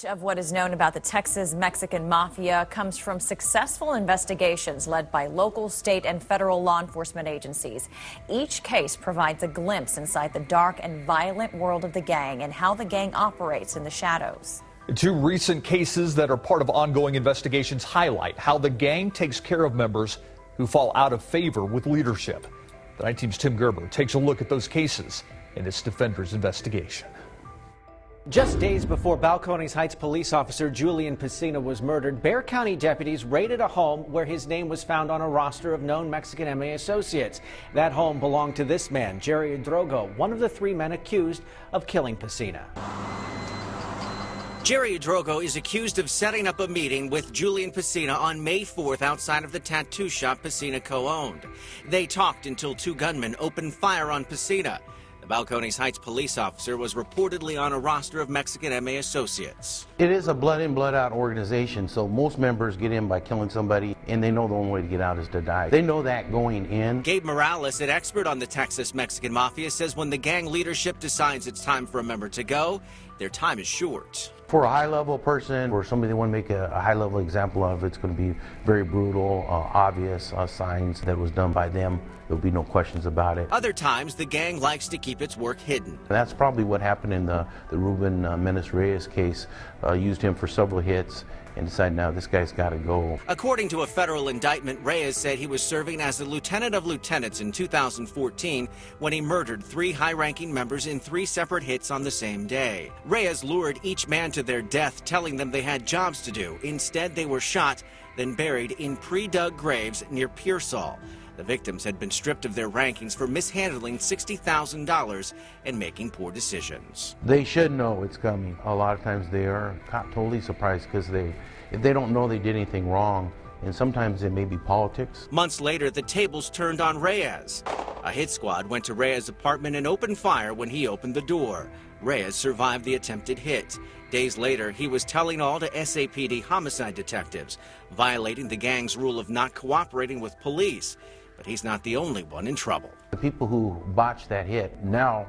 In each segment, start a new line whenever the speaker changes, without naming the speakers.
Much of what is known about the Texas Mexican Mafia comes from successful investigations led by local, state, and federal law enforcement agencies. Each case provides a glimpse inside the dark and violent world of the gang and how the gang operates in the shadows.
Two recent cases that are part of ongoing investigations highlight how the gang takes care of members who fall out of favor with leadership. The Night Team's Tim Gerber takes a look at those cases in its Defenders investigation.
Just days before Balcones Heights police officer Julian Pesinas was murdered, Bexar County deputies raided a home where his name was found on a roster of known Mexican Mafia associates. That home belonged to this man, Jerry Drogo, one of the three men accused of killing Pesinas.
Jerry Drogo is accused of setting up a meeting with Julian Pesinas on May 4th outside of the tattoo shop Pesinas co-owned. They talked until two gunmen opened fire on Pesinas. The Balcones Heights police officer was reportedly on a roster of Mexican MA associates.
It is a blood in, blood out organization, so most members get in by killing somebody, and they know the only way to get out is to die. They know that going in.
Gabe Morales, an expert on the Texas Mexican Mafia, says when the gang leadership decides it's time for a member to go, their time is short.
For a high-level person, or somebody they want to make a high-level example of, it's going to be very brutal, obvious signs that it was done by them. There'll be no questions about it.
Other times, the gang likes to keep its work hidden.
That's probably what happened in the Ruben Reyes case. Used him for several hits and decided, now this guy's got to go.
According to a federal indictment, Reyes said he was serving as a lieutenant of lieutenants in 2014 when he murdered three high-ranking members in three separate hits on the same day. Reyes lured each man to their death, telling them they had jobs to do. Instead, they were shot, then buried in pre-dug graves near Pearsall. The victims had been stripped of their rankings for mishandling $60,000 and making poor decisions.
They should know it's coming. A lot of times they are totally surprised because if they don't know they did anything wrong, and sometimes it may be politics.
Months later, the tables turned on Reyes. A hit squad went to Reyes' apartment and opened fire when he opened the door. Reyes survived the attempted hit. Days later, he was telling all to SAPD homicide detectives, violating the gang's rule of not cooperating with police. But he's not the only one in trouble.
The people who botched that hit now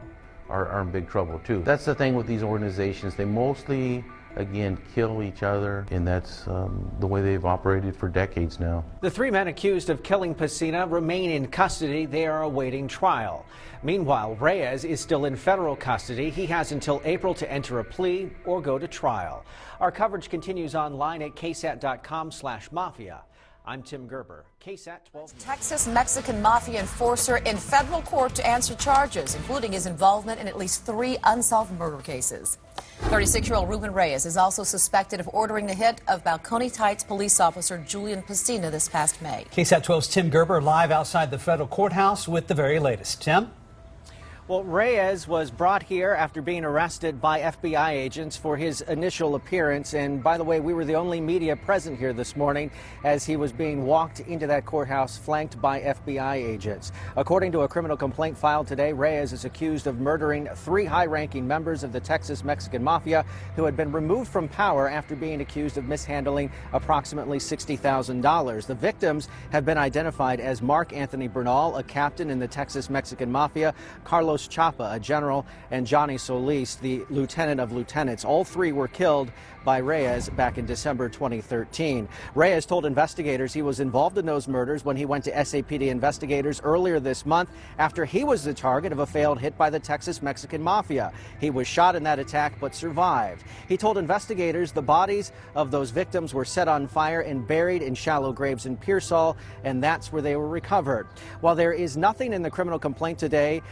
are in big trouble too. That's the thing with these organizations. They mostly, again, kill each other, and that's the way they've operated for decades now.
The three men accused of killing Pesinas remain in custody. They are awaiting trial. Meanwhile, Reyes is still in federal custody. He has until April to enter a plea or go to trial. Our coverage continues online at ksat.com/mafia. I'm Tim Gerber, KSAT 12.
Texas Mexican Mafia enforcer in federal court to answer charges, including his involvement in at least 3 unsolved murder cases. 36-year-old Ruben Reyes is also suspected of ordering the hit of Balcones Heights police officer Julian Pesinas this past May.
KSAT 12's Tim Gerber live outside the federal courthouse with the very latest. Tim?
Well, Reyes was brought here after being arrested by FBI agents for his initial appearance. And by the way, we were the only media present here this morning as he was being walked into that courthouse flanked by FBI agents. According to a criminal complaint filed today, Reyes is accused of murdering 3 high-ranking members of the Texas Mexican Mafia who had been removed from power after being accused of mishandling approximately $60,000. The victims have been identified as Mark Anthony Bernal, a captain in the Texas Mexican Mafia, Carlos Chapa, a general, and Johnny Solis, the lieutenant of lieutenants. All 3 were killed by Reyes back in December 2013. Reyes told investigators he was involved in those murders when he went to SAPD investigators earlier this month after he was the target of a failed hit by the Texas Mexican Mafia. He was shot in that attack but survived. He told investigators the bodies of those victims were set on fire and buried in shallow graves in Pearsall, and that's where they were recovered. While there is nothing in the criminal complaint today,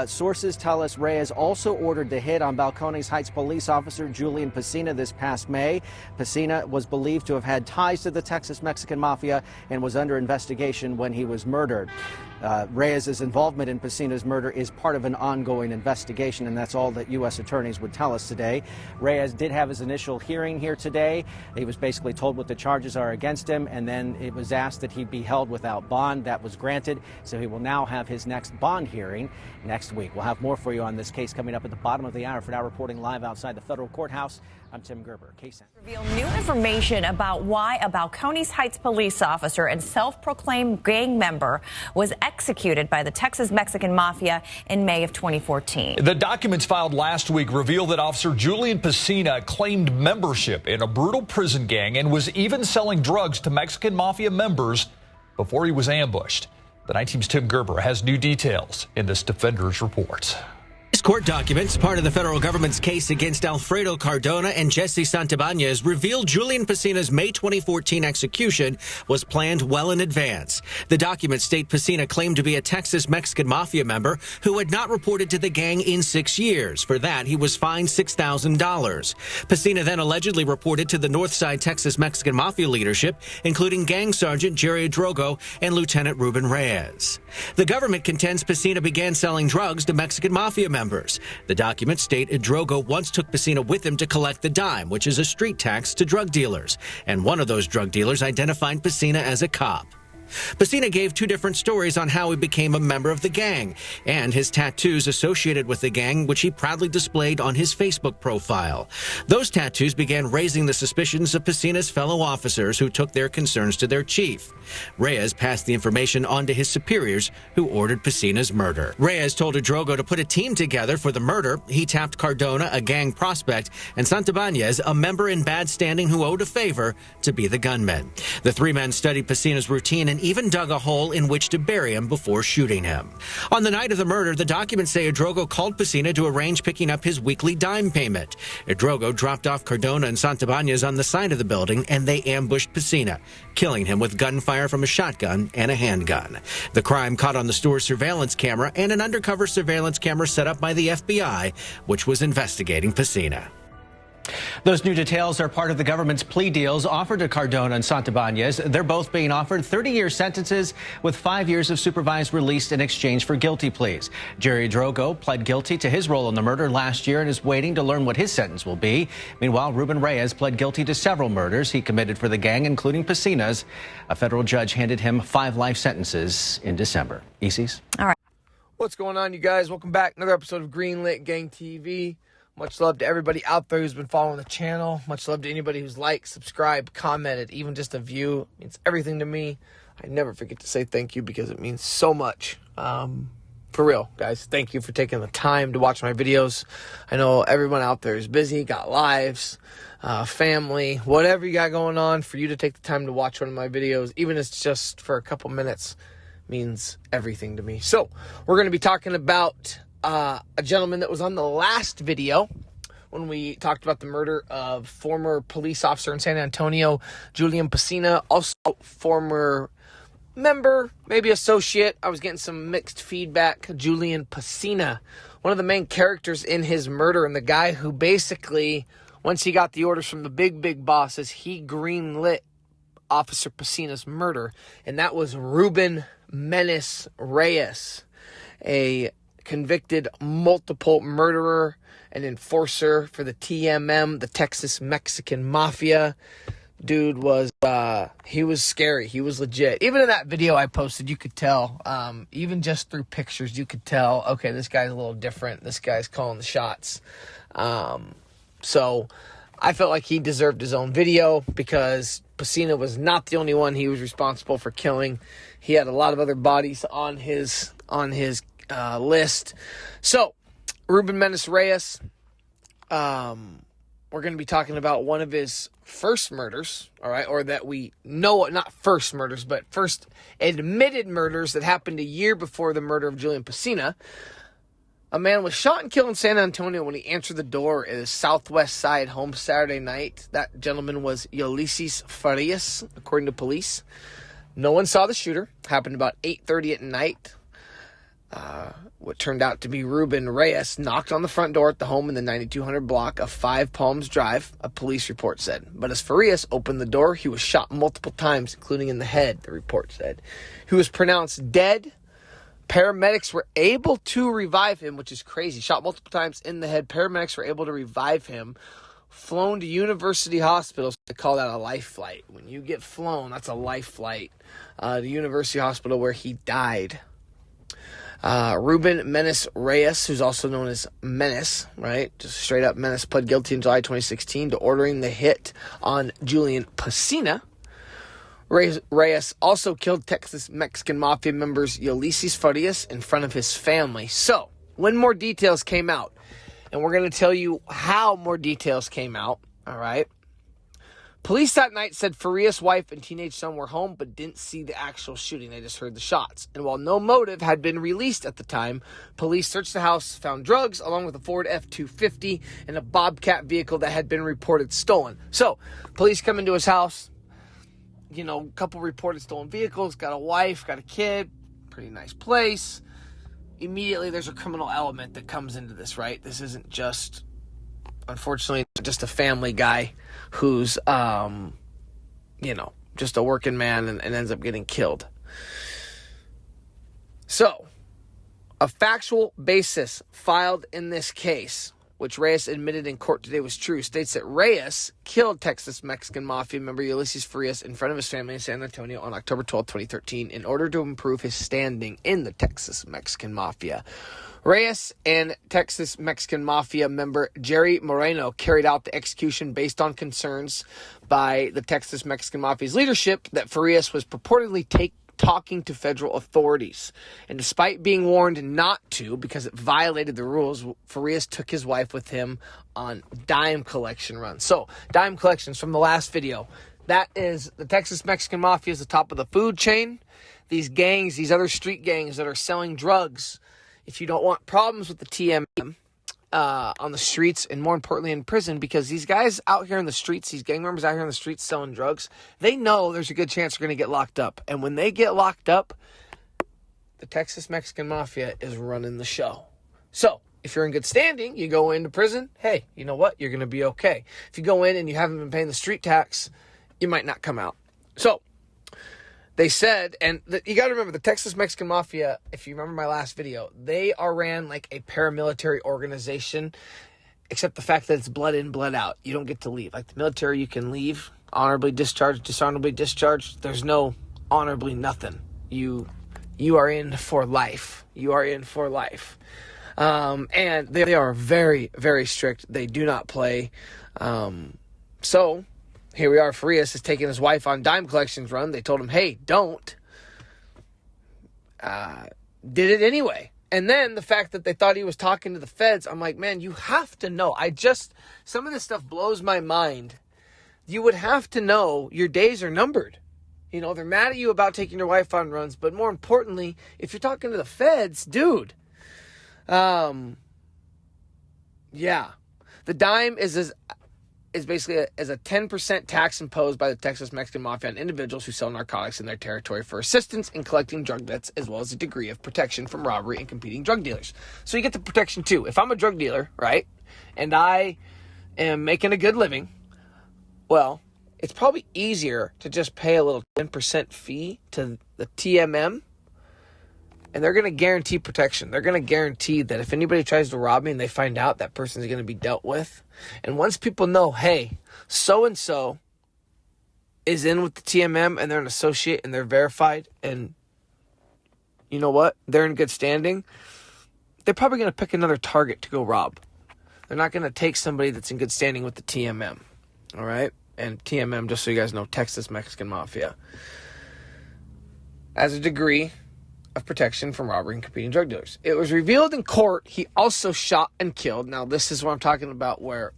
sources tell us Reyes also ordered the hit on Balcones Heights police officer Julian Pesinas this past May. Pesinas was believed to have had ties to the Texas Mexican Mafia and was under investigation when he was murdered. Reyes' involvement in Pesinas' murder is part of an ongoing investigation, and that's all that U.S. attorneys would tell us today. Reyes did have his initial hearing here today. He was basically told what the charges are against him, and then it was asked that he be held without bond. That was granted, so he will now have his next bond hearing next week. We'll have more for you on this case coming up at the bottom of the hour. For now, reporting live outside the federal courthouse, I'm Tim Gerber, KSAN.
Reveal new information about why a Balcones Heights police officer and self-proclaimed gang member was executed by the Texas Mexican Mafia in May of 2014.
The documents filed last week reveal that Officer Julian Pesinas claimed membership in a brutal prison gang and was even selling drugs to Mexican Mafia members before he was ambushed. The 19's Tim Gerber has new details in this Defenders report.
These court documents, part of the federal government's case against Alfredo Cardona and Jesse Santibanez, reveal Julian Pesinas' May 2014 execution was planned well in advance. The documents state Pesinas claimed to be a Texas Mexican Mafia member who had not reported to the gang in 6 years. For that, he was fined $6,000. Pesinas then allegedly reported to the Northside Texas Mexican Mafia leadership, including Gang Sergeant Jerry Drogo and Lieutenant Ruben Reyes. The government contends Pesinas began selling drugs to Mexican Mafia members. The documents state Drogo once took Pesinas with him to collect the dime, which is a street tax to drug dealers. And one of those drug dealers identified Pesinas as a cop. Pesinas gave two different stories on how he became a member of the gang and his tattoos associated with the gang, which he proudly displayed on his Facebook profile. Those tattoos began raising the suspicions of Pesinas' fellow officers who took their concerns to their chief. Reyes passed the information on to his superiors, who ordered Pesinas' murder. Reyes told Drogo to put a team together for the murder. He tapped Cardona, a gang prospect, and Santibanez, a member in bad standing who owed a favor, to be the gunman. The three men studied Pesinas' routine and even dug a hole in which to bury him before shooting him. On the night of the murder, the documents say Drogo called Pesinas to arrange picking up his weekly dime payment. Drogo dropped off Cardona and Santibanez on the side of the building, and they ambushed Pesinas, killing him with gunfire from a shotgun and a handgun. The crime caught on the store's surveillance camera and an undercover surveillance camera set up by the FBI, which was investigating Pesinas.
Those new details are part of the government's plea deals offered to Cardona and Santibanez. They're both being offered 30-year sentences with 5 years of supervised release in exchange for guilty pleas. Jerry Drogo pled guilty to his role in the murder last year and is waiting to learn what his sentence will be. Meanwhile, Ruben Reyes pled guilty to several murders he committed for the gang, including Pesinas. A federal judge handed him 5 life sentences in December. Isis?
All right.
What's going on, you guys? Welcome back. Another episode of Greenlit Gang TV. Much love to everybody out there who's been following the channel. Much love to anybody who's liked, subscribed, commented, even just a view. It means everything to me. I never forget to say thank you because it means so much. For real, guys. Thank you for taking the time to watch my videos. I know everyone out there is busy, got lives, family, whatever you got going on. For you to take the time to watch one of my videos, even if it's just for a couple minutes, means everything to me. So, we're going to be talking about a gentleman that was on the last video when we talked about the murder of former police officer in San Antonio, Julian Pesinas, also former member, maybe associate. I was getting some mixed feedback. Julian Pesinas, one of the main characters in his murder, and the guy who basically, once he got the orders from the big bosses, he greenlit Officer Pesinas' murder, and that was Ruben Menace Reyes, a convicted multiple murderer and enforcer for the TMM, the Texas Mexican Mafia. Dude was, he was scary. He was legit. Even in that video I posted, you could tell, even just through pictures, you could tell, okay, this guy's a little different. This guy's calling the shots. So I felt like he deserved his own video because Pesinas was not the only one he was responsible for killing. He had a lot of other bodies on his list. So, Ruben Menace Reyes, we're going to be talking about one of his first murders, all right, or that we know, not first murders, but first admitted murders that happened a year before the murder of Julian Pesinas. A man was shot and killed in San Antonio when he answered the door at his Southwest Side home Saturday night. That gentleman was Ulysses Farias, according to police. No one saw the shooter. Happened about 8:30 at night. What turned out to be Ruben Reyes knocked on the front door at the home in the 9200 block of Five Palms Drive, a police report said. But as Farias opened the door, he was shot multiple times, including in the head, the report said. He was pronounced dead. Paramedics were able to revive him, which is crazy. Shot multiple times in the head. Paramedics were able to revive him. Flown to University Hospital. So they call that a life flight. When you get flown, that's a life flight. To University Hospital where he died. Ruben Reyes, who's also known as Menace, right? Just straight up Menace, pled guilty in July 2016 to ordering the hit on Julian Pesinas. Reyes also killed Texas Mexican Mafia members Ulysses Farias in front of his family. So, when more details came out, and we're going to tell you how more details came out, all right? Police that night said Farias' wife and teenage son were home but didn't see the actual shooting. They just heard the shots. And while no motive had been released at the time, police searched the house, found drugs, along with a Ford F-250 and a Bobcat vehicle that had been reported stolen. So, police come into his house, you know, a couple reported stolen vehicles, got a wife, got a kid, pretty nice place. Immediately, there's a criminal element that comes into this, right? This isn't just, unfortunately, just a family guy who's, you know, just a working man and ends up getting killed. So, a factual basis filed in this case, which Reyes admitted in court today was true, states that Reyes killed Texas Mexican Mafia member Ulysses Farias in front of his family in San Antonio on October 12, 2013, in order to improve his standing in the Texas Mexican Mafia. Reyes and Texas Mexican Mafia member Jerry Moreno carried out the execution based on concerns by the Texas Mexican Mafia's leadership that Farias was purportedly talking to federal authorities. And despite being warned not to, because it violated the rules, Farias took his wife with him on dime collection runs. So, dime collections from the last video. That is, the Texas Mexican Mafia is the top of the food chain. These gangs, these other street gangs that are selling drugs, if you don't want problems with the TMM on the streets, and more importantly in prison, because these guys out here in the streets, these gang members out here in the streets selling drugs, they know there's a good chance they're going to get locked up. And when they get locked up, the Texas Mexican Mafia is running the show. So, if you're in good standing, you go into prison, hey, you know what? You're going to be okay. If you go in and you haven't been paying the street tax, you might not come out. So, they said, and you got to remember, the Texas Mexican Mafia, if you remember my last video, they are ran like a paramilitary organization, except the fact that it's blood in, blood out. You don't get to leave. Like the military, you can leave, honorably discharged, dishonorably discharged. There's no honorably nothing. You are in for life. You are in for life. And they are very, very strict. They do not play. So, here we are. Farias is taking his wife on dime collections run. They told him, hey, don't. Did it anyway. And then the fact that they thought he was talking to the feds, I'm like, man, you have to know. Some of this stuff blows my mind. You would have to know your days are numbered. You know, they're mad at you about taking your wife on runs, but more importantly, if you're talking to the feds, dude. Yeah. The dime is basically as a 10% tax imposed by the Texas Mexican Mafia on individuals who sell narcotics in their territory for assistance in collecting drug debts, as well as a degree of protection from robbery and competing drug dealers. So you get the protection too. If I'm a drug dealer, right, and I am making a good living, well, it's probably easier to just pay a little 10% fee to the TMM, and they're going to guarantee protection. They're going to guarantee that if anybody tries to rob me and they find out, that person's going to be dealt with. And once people know, hey, so-and-so is in with the TMM and they're an associate and they're verified and you know what? They're in good standing. They're probably going to pick another target to go rob. They're not going to take somebody that's in good standing with the TMM. All right? And TMM, just so you guys know, Texas Mexican Mafia, as a degree of protection from robbery and competing drug dealers. It was revealed in court he also shot and killed. Now, this is what I'm talking about, where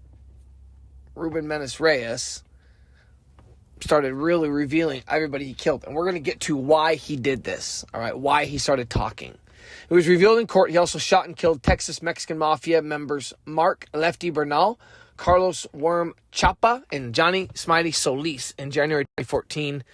Ruben Reyes started really revealing everybody he killed. And we're going to get to why he did this, all right, why he started talking. It was revealed in court he also shot and killed Texas Mexican Mafia members Mark Lefty Bernal, Carlos Worm Chapa, and Johnny Smitey Solis in January 2014.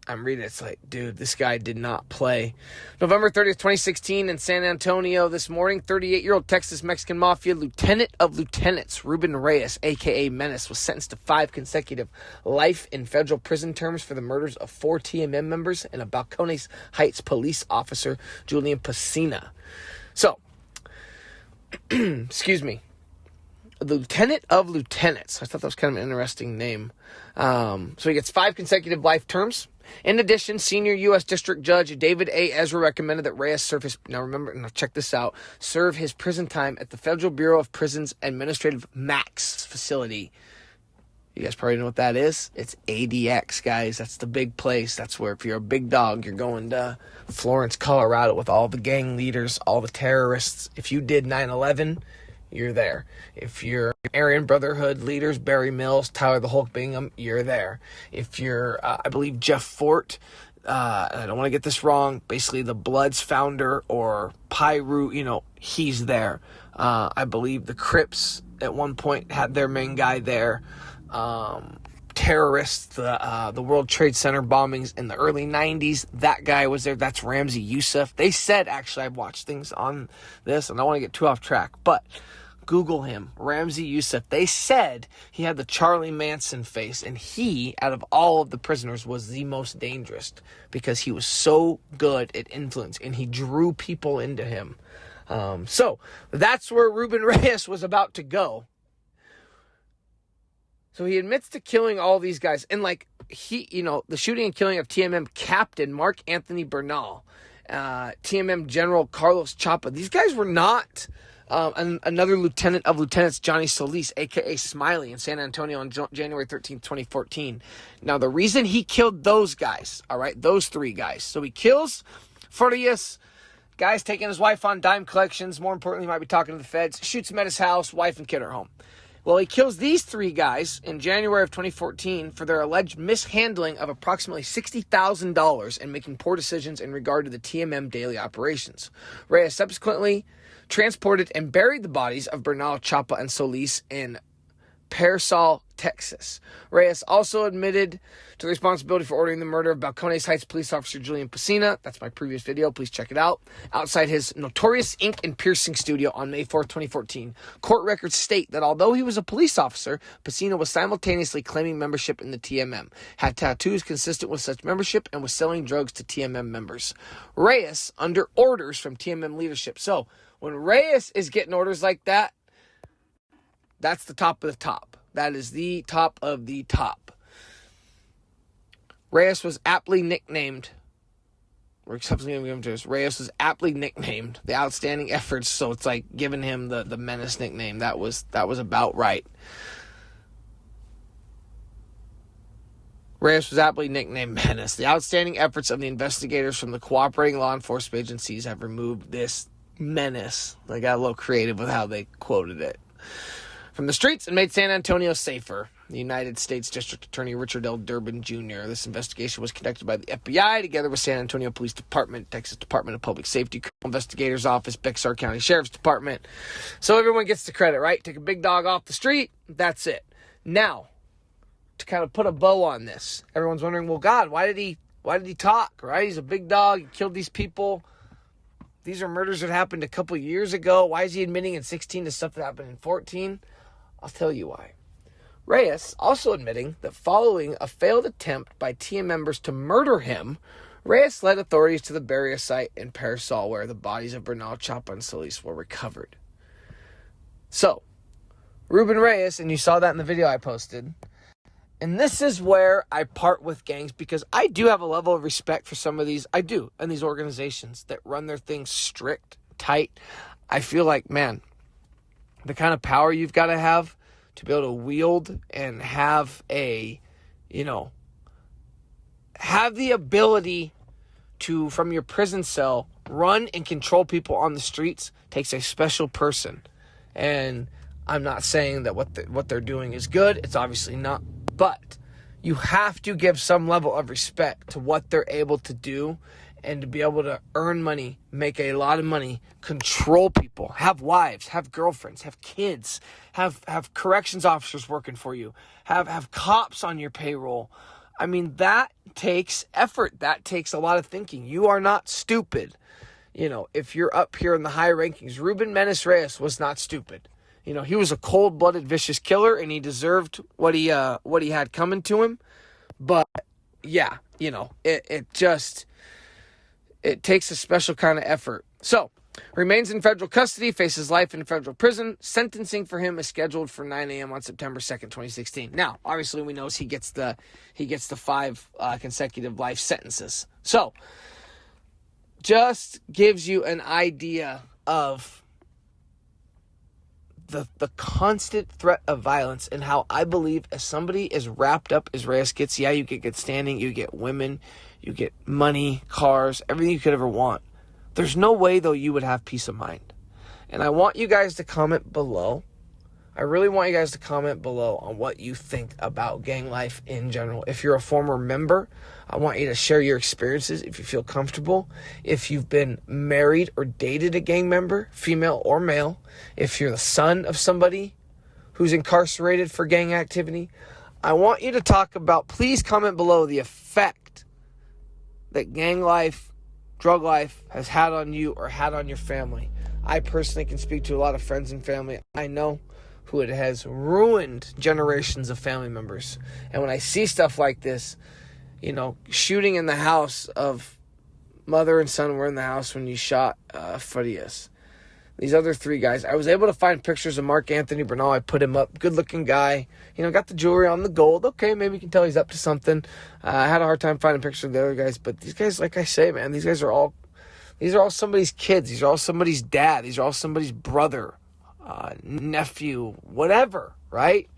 I'm reading it, it's like, dude, this guy did not play. November 30th, 2016, in San Antonio this morning, 38-year-old Texas Mexican Mafia Lieutenant of Lieutenants Ruben Reyes, a.k.a. Menace, was sentenced to 5 consecutive life in federal prison terms for the murders of 4 TMM members and a Balcones Heights police officer, Julian Pesinas. So, excuse me, Lieutenant of Lieutenants. I thought that was kind of an interesting name. So he gets 5 consecutive life terms. In addition, senior U.S. District Judge David A. Ezra recommended that Reyes serve his, now check this out, serve his prison time at the Federal Bureau of Prisons Administrative Max facility. You guys probably know what that is. It's ADX, guys. That's the big place. That's where if you're a big dog, you're going to Florence, Colorado with all the gang leaders, all the terrorists. If you did 9/11, you're there. If you're Aryan Brotherhood leaders, Barry Mills, Tyler the Hulk Bingham, you're there. If you're, I believe, Jeff Fort, I don't want to get this wrong, basically the Bloods founder or Pyru, he's there. I believe the Crips at one point had their main guy there. Terrorists, the World Trade Center bombings in the early 90s, that guy was there. That's Ramzi Youssef. They said, actually, I've watched things on this, and I don't want to get too off track, but Google him, Ramzi Youssef. They said he had the Charlie Manson face, and he, out of all of the prisoners, was the most dangerous because he was so good at influence, and he drew people into him. So that's where Ruben Reyes was about to go. So he admits to killing all these guys. And the shooting and killing of TMM Captain Mark Anthony Bernal, TMM General Carlos Chapa. These guys were not another lieutenant of lieutenants, Johnny Solis, a.k.a. Smiley, in San Antonio on January 13th, 2014. Now, the reason he killed those guys, all right, those three guys. So he kills Farias, guy's taking his wife on dime collections. More importantly, he might be talking to the feds. Shoots him at his house, wife and kid are home. Well, he kills these three guys in January of 2014 for their alleged mishandling of approximately $60,000 and making poor decisions in regard to the TMM daily operations. Reyes subsequently transported and buried the bodies of Bernal, Chapa, and Solis in Pearsall, Texas. Reyes also admitted to the responsibility for ordering the murder of Balcones Heights police officer Julian Pesinas. That's my previous video. Please check it out. Outside his notorious ink and piercing studio on May 4th, 2014. Court records state that although he was a police officer, Pesinas was simultaneously claiming membership in the TMM, had tattoos consistent with such membership, and was selling drugs to TMM members. Reyes under orders from TMM leadership. So when Reyes is getting orders like that, that's the top of the top. That is the top of the top. Reyes was aptly nicknamed. Reyes was aptly nicknamed the outstanding efforts. So it's like giving him the Menace nickname. That was about right. Reyes was aptly nicknamed Menace. The outstanding efforts of the investigators from the cooperating law enforcement agencies have removed this menace. They got a little creative with how they quoted it from the streets and made San Antonio safer. The United States District Attorney Richard L. Durbin Jr. This investigation was conducted by the FBI together with San Antonio Police Department, Texas Department of Public Safety, Criminal Investigators Office, Bexar County Sheriff's Department. So everyone gets the credit, right? Take a big dog off the street. That's it. Now, to kind of put a bow on this, everyone's wondering, well, God, why did he talk, right? He's a big dog. He killed these people. These are murders that happened a couple years ago. Why is he admitting in 16 to stuff that happened in 14? I'll tell you why. Reyes also admitting that following a failed attempt by TM members to murder him, Reyes led authorities to the burial site in Pearsall where the bodies of Bernal, Chapa, and Solis were recovered. So, Ruben Reyes, and you saw that in the video I posted, and this is where I part with gangs because I do have a level of respect for some of these, I do, and these organizations that run their things strict, tight. I feel like, man, the kind of power you've got to have to be able to wield and have have the ability to, from your prison cell, run and control people on the streets takes a special person. And I'm not saying that what they're doing is good. It's obviously not. But you have to give some level of respect to what they're able to do and to be able to earn money, make a lot of money, control people, have wives, have girlfriends, have kids, have corrections officers working for you, have cops on your payroll. I mean, that takes effort. That takes a lot of thinking. You are not stupid. If you're up here in the high rankings, Ruben Menace Reyes was not stupid. He was a cold-blooded, vicious killer, and he deserved what he had coming to him. But yeah, it takes a special kind of effort. So Remains in federal custody, faces life in federal prison. Sentencing for him is scheduled for 9 a.m. on September 2nd, 2016. Now, obviously, we know he gets the 5 consecutive life sentences. So, just gives you an idea of the constant threat of violence and how I believe as somebody as wrapped up as Reyes gets, yeah, you get good standing, you get women, you get money, cars, everything you could ever want. There's no way, though, you would have peace of mind. And I want you guys to comment below. I really want you guys to comment below on what you think about gang life in general. If you're a former member, I want you to share your experiences if you feel comfortable. If you've been married or dated a gang member, female or male. If you're the son of somebody who's incarcerated for gang activity. I want you to talk about, please comment below the effect that gang life, drug life has had on you or had on your family. I personally can speak to a lot of friends and family I know who it has ruined generations of family members. And when I see stuff like this, you know, shooting in the house of mother and son were in the house when you shot Farias. These other 3 guys, I was able to find pictures of Mark Anthony Bernal. I put him up, good-looking guy. You know, got the jewelry on, the gold. Okay, maybe you can tell he's up to something. I had a hard time finding pictures of the other guys, but these guys, like I say, man, these are all somebody's kids. These are all somebody's dad. These are all somebody's brother, nephew, whatever, right?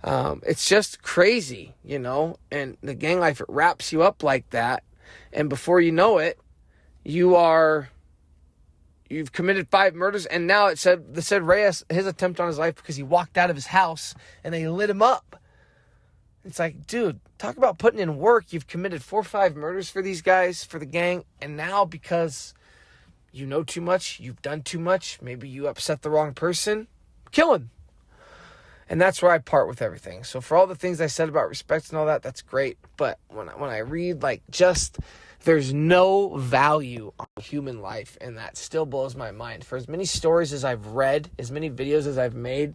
It's just crazy, you know, and the gang life, it wraps you up like that, and before you know it, you've committed 5 murders, and now they said Reyes, his attempt on his life because he walked out of his house and they lit him up. It's like, dude, talk about putting in work. You've committed 4 or 5 murders for these guys, for the gang, and now because you know too much, you've done too much, maybe you upset the wrong person, kill him. And that's where I part with everything. So for all the things I said about respect and all that, that's great. But when I read, like, just there's no value on human life, and that still blows my mind. For as many stories as I've read, as many videos as I've made,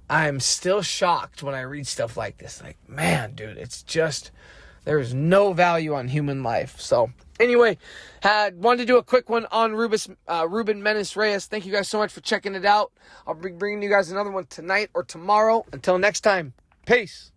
I'm still shocked when I read stuff like this. Like, man, dude, it's just, there's no value on human life. So anyway, wanted to do a quick one on Ruben Menace Reyes. Thank you guys so much for checking it out. I'll be bringing you guys another one tonight or tomorrow. Until next time, peace.